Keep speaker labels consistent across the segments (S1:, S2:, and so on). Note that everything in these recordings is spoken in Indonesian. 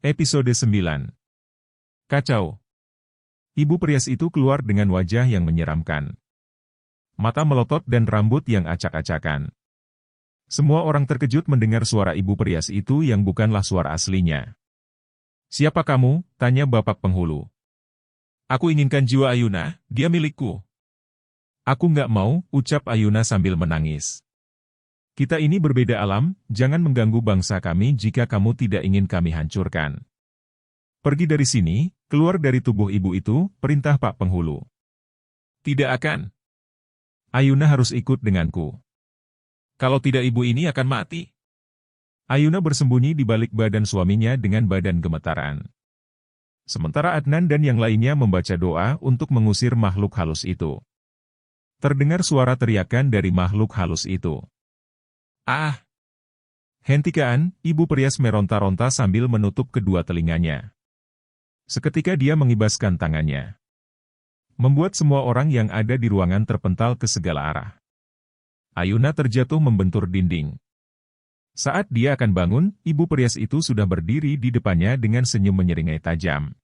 S1: Episode 9. Kacau. Ibu perias itu keluar dengan wajah yang menyeramkan. Mata melotot dan rambut yang acak-acakan. Semua orang terkejut mendengar suara ibu perias itu yang bukanlah suara aslinya. "Siapa kamu?" tanya Bapak Penghulu. "Aku inginkan jiwa Ayuna, dia milikku." "Aku nggak mau," ucap Ayuna sambil menangis. "Kita ini berbeda alam, jangan mengganggu bangsa kami jika kamu tidak ingin kami hancurkan. Pergi dari sini, keluar dari tubuh ibu itu," perintah Pak Penghulu. "Tidak akan. Ayuna harus ikut denganku. Kalau tidak ibu ini akan mati." Ayuna bersembunyi di balik badan suaminya dengan badan gemetaran. Sementara Adnan dan yang lainnya membaca doa untuk mengusir makhluk halus itu. Terdengar suara teriakan dari makhluk halus itu. "Ah!" Hentikan, ibu perias meronta-ronta sambil menutup kedua telinganya. Seketika dia mengibaskan tangannya. Membuat semua orang yang ada di ruangan terpental ke segala arah. Ayuna terjatuh membentur dinding. Saat dia akan bangun, ibu perias itu sudah berdiri di depannya dengan senyum menyeringai tajam.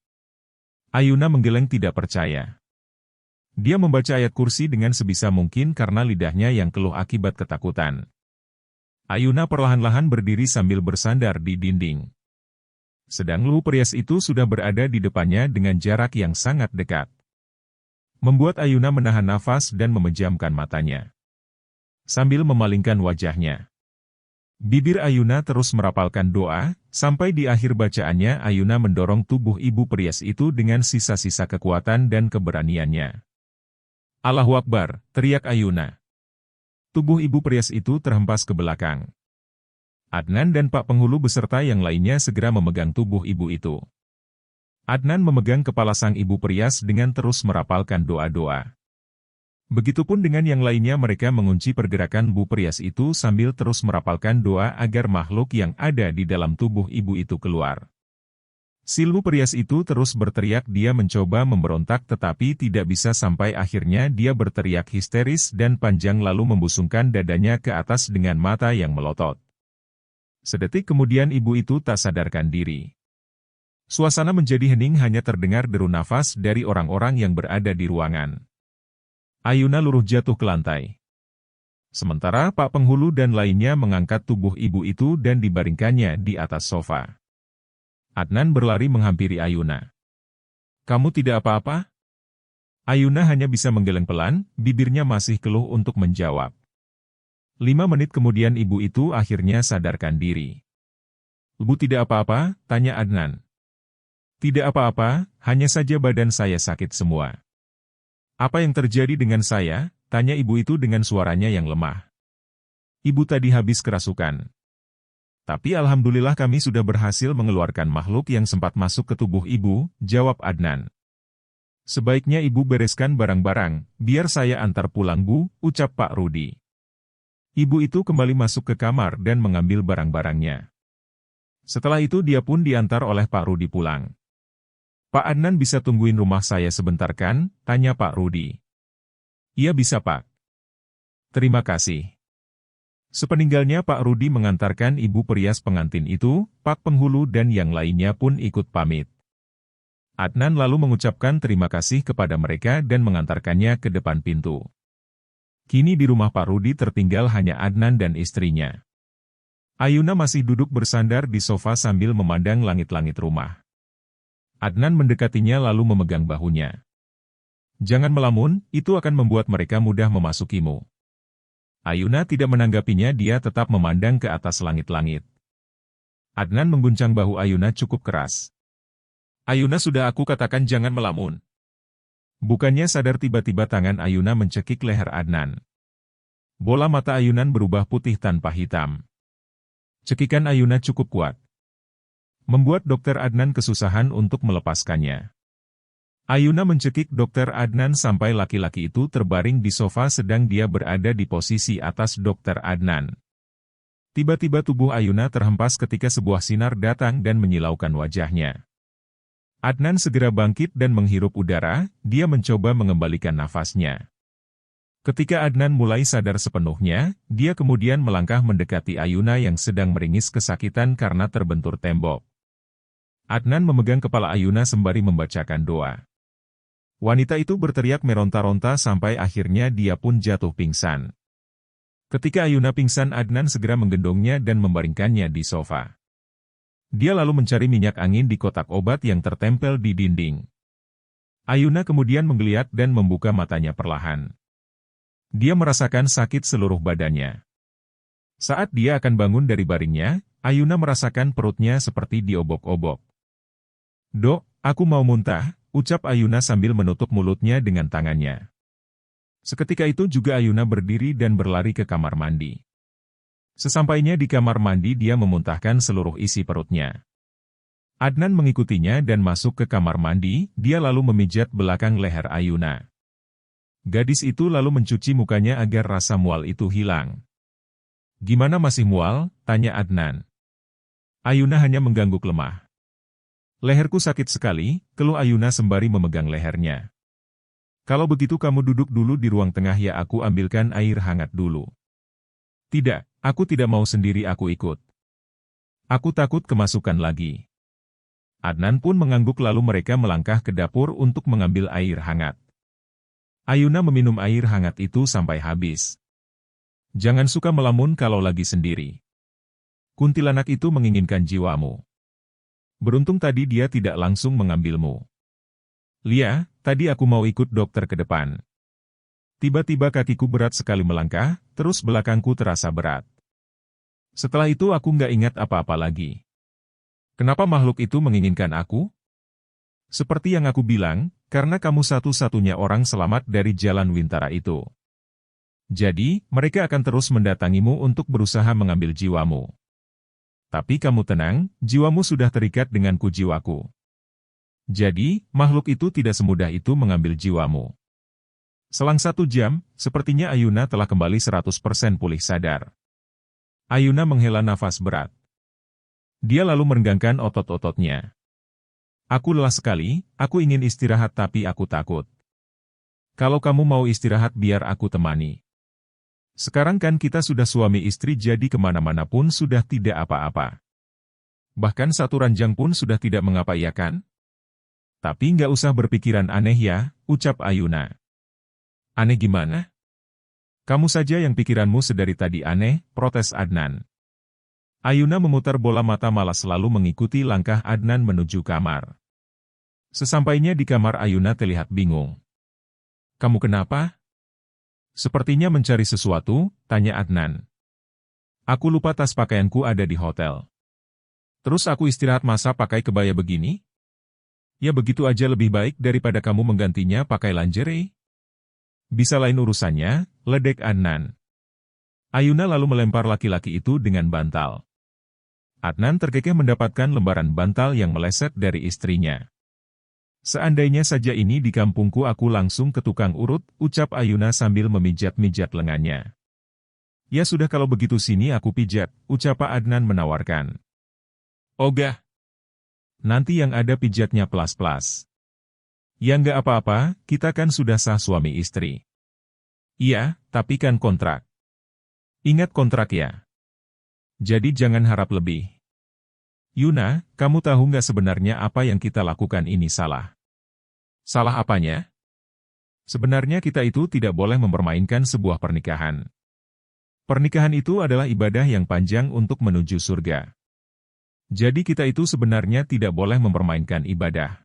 S1: Ayuna menggeleng tidak percaya. Dia membaca ayat kursi dengan sebisa mungkin karena lidahnya yang keluh akibat ketakutan. Ayuna perlahan-lahan berdiri sambil bersandar di dinding. Sedang ibu perias itu sudah berada di depannya dengan jarak yang sangat dekat. Membuat Ayuna menahan nafas dan memejamkan matanya. Sambil memalingkan wajahnya. Bibir Ayuna terus merapalkan doa, sampai di akhir bacaannya Ayuna mendorong tubuh ibu perias itu dengan sisa-sisa kekuatan dan keberaniannya. "Allahu Akbar," teriak Ayuna. Tubuh ibu perias itu terhempas ke belakang. Adnan dan Pak Penghulu beserta yang lainnya segera memegang tubuh ibu itu. Adnan memegang kepala sang ibu perias dengan terus merapalkan doa-doa. Begitupun dengan yang lainnya, mereka mengunci pergerakan ibu perias itu sambil terus merapalkan doa agar makhluk yang ada di dalam tubuh ibu itu keluar. Si ibu perias itu terus berteriak, dia mencoba memberontak tetapi tidak bisa sampai akhirnya dia berteriak histeris dan panjang lalu membusungkan dadanya ke atas dengan mata yang melotot. Sedetik kemudian ibu itu tak sadarkan diri. Suasana menjadi hening, hanya terdengar deru nafas dari orang-orang yang berada di ruangan. Ayuna luruh jatuh ke lantai. Sementara Pak Penghulu dan lainnya mengangkat tubuh ibu itu dan dibaringkannya di atas sofa. Adnan berlari menghampiri Ayuna. "Kamu tidak apa-apa?" Ayuna hanya bisa menggeleng pelan, bibirnya masih keluh untuk menjawab. 5 menit kemudian ibu itu akhirnya sadarkan diri. "Ibu tidak apa-apa?" tanya Adnan. "Tidak apa-apa, hanya saja badan saya sakit semua." "Apa yang terjadi dengan saya?" tanya ibu itu dengan suaranya yang lemah. "Ibu tadi habis kerasukan. Tapi alhamdulillah kami sudah berhasil mengeluarkan makhluk yang sempat masuk ke tubuh ibu," jawab Adnan. "Sebaiknya ibu bereskan barang-barang, biar saya antar pulang Bu," ucap Pak Rudi. Ibu itu kembali masuk ke kamar dan mengambil barang-barangnya. Setelah itu dia pun diantar oleh Pak Rudi pulang. "Pak Adnan bisa tungguin rumah saya sebentar kan?" tanya Pak Rudi. "Iya bisa Pak." "Terima kasih." Sepeninggalnya Pak Rudi mengantarkan ibu perias pengantin itu, Pak Penghulu dan yang lainnya pun ikut pamit. Adnan lalu mengucapkan terima kasih kepada mereka dan mengantarkannya ke depan pintu. Kini di rumah Pak Rudi tertinggal hanya Adnan dan istrinya. Ayuna masih duduk bersandar di sofa sambil memandang langit-langit rumah. Adnan mendekatinya lalu memegang bahunya. "Jangan melamun, itu akan membuat mereka mudah memasukimu." Ayuna tidak menanggapinya, dia tetap memandang ke atas langit-langit. Adnan mengguncang bahu Ayuna cukup keras. "Ayuna, sudah aku katakan jangan melamun." Bukannya sadar, tiba-tiba tangan Ayuna mencekik leher Adnan. Bola mata Ayunan berubah putih tanpa hitam. Cekikan Ayuna cukup kuat. Membuat Dokter Adnan kesusahan untuk melepaskannya. Ayuna mencekik Dokter Adnan sampai laki-laki itu terbaring di sofa sedang dia berada di posisi atas Dokter Adnan. Tiba-tiba tubuh Ayuna terhempas ketika sebuah sinar datang dan menyilaukan wajahnya. Adnan segera bangkit dan menghirup udara, dia mencoba mengembalikan nafasnya. Ketika Adnan mulai sadar sepenuhnya, dia kemudian melangkah mendekati Ayuna yang sedang meringis kesakitan karena terbentur tembok. Adnan memegang kepala Ayuna sembari membacakan doa. Wanita itu berteriak meronta-ronta sampai akhirnya dia pun jatuh pingsan. Ketika Ayuna pingsan, Adnan segera menggendongnya dan membaringkannya di sofa. Dia lalu mencari minyak angin di kotak obat yang tertempel di dinding. Ayuna kemudian menggeliat dan membuka matanya perlahan. Dia merasakan sakit seluruh badannya. Saat dia akan bangun dari baringnya, Ayuna merasakan perutnya seperti diobok-obok. "Dok, aku mau muntah," ucap Ayuna sambil menutup mulutnya dengan tangannya. Seketika itu juga Ayuna berdiri dan berlari ke kamar mandi. Sesampainya di kamar mandi dia memuntahkan seluruh isi perutnya. Adnan mengikutinya dan masuk ke kamar mandi, dia lalu memijat belakang leher Ayuna. Gadis itu lalu mencuci mukanya agar rasa mual itu hilang. "Gimana, masih mual?" tanya Adnan. Ayuna hanya mengangguk lemah. "Leherku sakit sekali," keluh Ayuna sembari memegang lehernya. "Kalau begitu kamu duduk dulu di ruang tengah ya, aku ambilkan air hangat dulu." "Tidak, aku tidak mau sendiri, aku ikut. Aku takut kemasukan lagi." Adnan pun mengangguk lalu mereka melangkah ke dapur untuk mengambil air hangat. Ayuna meminum air hangat itu sampai habis. "Jangan suka melamun kalau lagi sendiri. Kuntilanak itu menginginkan jiwamu. Beruntung tadi dia tidak langsung mengambilmu." "Lia, tadi aku mau ikut dokter ke depan. Tiba-tiba kakiku berat sekali melangkah, terus belakangku terasa berat. Setelah itu aku nggak ingat apa-apa lagi. Kenapa makhluk itu menginginkan aku? Seperti yang aku bilang, karena kamu satu-satunya orang selamat dari Jalan Wintara itu. Jadi, mereka akan terus mendatangimu untuk berusaha mengambil jiwamu. Tapi kamu tenang, jiwamu sudah terikat dengan jiwaku. Jadi, makhluk itu tidak semudah itu mengambil jiwamu." Selang 1 jam, sepertinya Ayuna telah kembali 100% pulih sadar. Ayuna menghela nafas berat. Dia lalu merenggangkan otot-ototnya. "Aku lelah sekali, aku ingin istirahat tapi aku takut. Kalau kamu mau istirahat biar aku temani. Sekarang kan kita sudah suami istri jadi kemana-mana pun sudah tidak apa-apa. Bahkan satu ranjang pun sudah tidak mengapa, ya kan? Tapi nggak usah berpikiran aneh ya," ucap Ayuna. "Aneh gimana? Kamu saja yang pikiranmu sedari tadi aneh," protes Adnan. Ayuna memutar bola mata malas selalu mengikuti langkah Adnan menuju kamar. Sesampainya di kamar Ayuna terlihat bingung. "Kamu kenapa?" "Sepertinya mencari sesuatu," tanya Adnan. "Aku lupa tas pakaianku ada di hotel. Terus aku istirahat masa pakai kebaya begini? Ya begitu aja lebih baik daripada kamu menggantinya pakai lingerie." "Bisa lain urusannya," ledek Adnan. Ayuna lalu melempar laki-laki itu dengan bantal. Adnan terkekeh mendapatkan lembaran bantal yang meleset dari istrinya. "Seandainya saja ini di kampungku aku langsung ke tukang urut," ucap Ayuna sambil memijat-mijat lengannya. "Ya sudah kalau begitu sini aku pijat," ucap Adnan menawarkan. "Ogah. Nanti yang ada pijatnya pelas-pelas." "Ya nggak apa-apa, kita kan sudah sah suami istri." "Iya, tapi kan kontrak. Ingat kontrak ya. Jadi jangan harap lebih." "Yuna, kamu tahu nggak sebenarnya apa yang kita lakukan ini salah?" "Salah apanya?" "Sebenarnya kita itu tidak boleh mempermainkan sebuah pernikahan. Pernikahan itu adalah ibadah yang panjang untuk menuju surga. Jadi kita itu sebenarnya tidak boleh mempermainkan ibadah."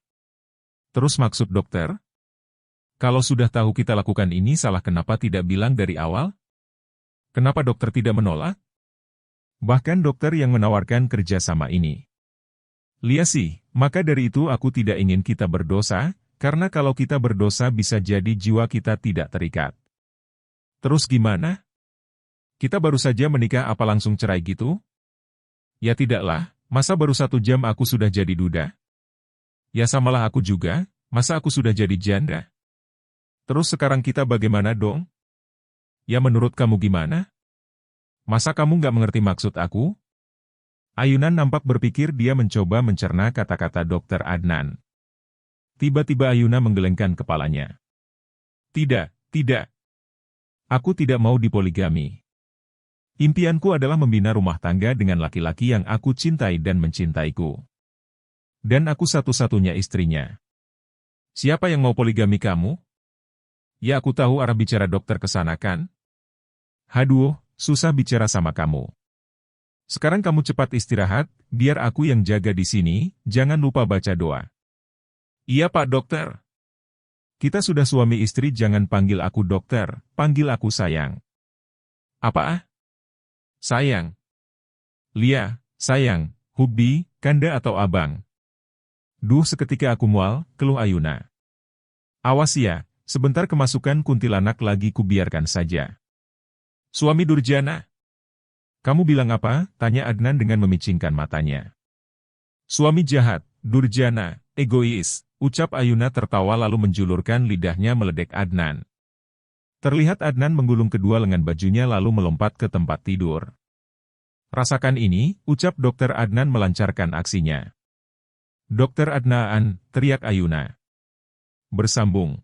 S1: "Terus maksud dokter? Kalau sudah tahu kita lakukan ini salah kenapa tidak bilang dari awal? Kenapa dokter tidak menolak? Bahkan dokter yang menawarkan kerjasama ini." "Lia sih, maka dari itu aku tidak ingin kita berdosa, karena kalau kita berdosa bisa jadi jiwa kita tidak terikat." "Terus gimana? Kita baru saja menikah apa langsung cerai gitu?" "Ya tidaklah, masa baru 1 jam aku sudah jadi duda? Ya samalah aku juga, masa aku sudah jadi janda? Terus sekarang kita bagaimana dong? Ya menurut kamu gimana? Masa kamu nggak mengerti maksud aku?" Ayuna nampak berpikir, dia mencoba mencerna kata-kata dokter Adnan. Tiba-tiba Ayuna menggelengkan kepalanya. Tidak. Aku tidak mau dipoligami. Impianku adalah membina rumah tangga dengan laki-laki yang aku cintai dan mencintaiku." Dan aku satu-satunya istrinya. Siapa yang mau poligami kamu? Ya aku tahu arah bicara dokter ke sana kan? Haduh, susah bicara sama kamu. Sekarang kamu cepat istirahat, biar aku yang jaga di sini, jangan lupa baca doa. Iya Pak Dokter. Kita sudah suami istri, jangan panggil aku dokter, panggil aku sayang. Apa? Sayang. Lia, sayang, Hubi, Kanda atau Abang. Duh seketika aku mual, keluh Ayuna. Awas ya, sebentar kemasukan kuntilanak lagi kubiarkan saja. Suami durjana. Kamu bilang apa? Tanya Adnan dengan memicingkan matanya. Suami jahat, durjana, egois, ucap Ayuna tertawa lalu menjulurkan lidahnya meledek Adnan. Terlihat Adnan menggulung kedua lengan bajunya lalu melompat ke tempat tidur. Rasakan ini, ucap Dokter Adnan melancarkan aksinya. Dokter Adnan, teriak Ayuna. Bersambung.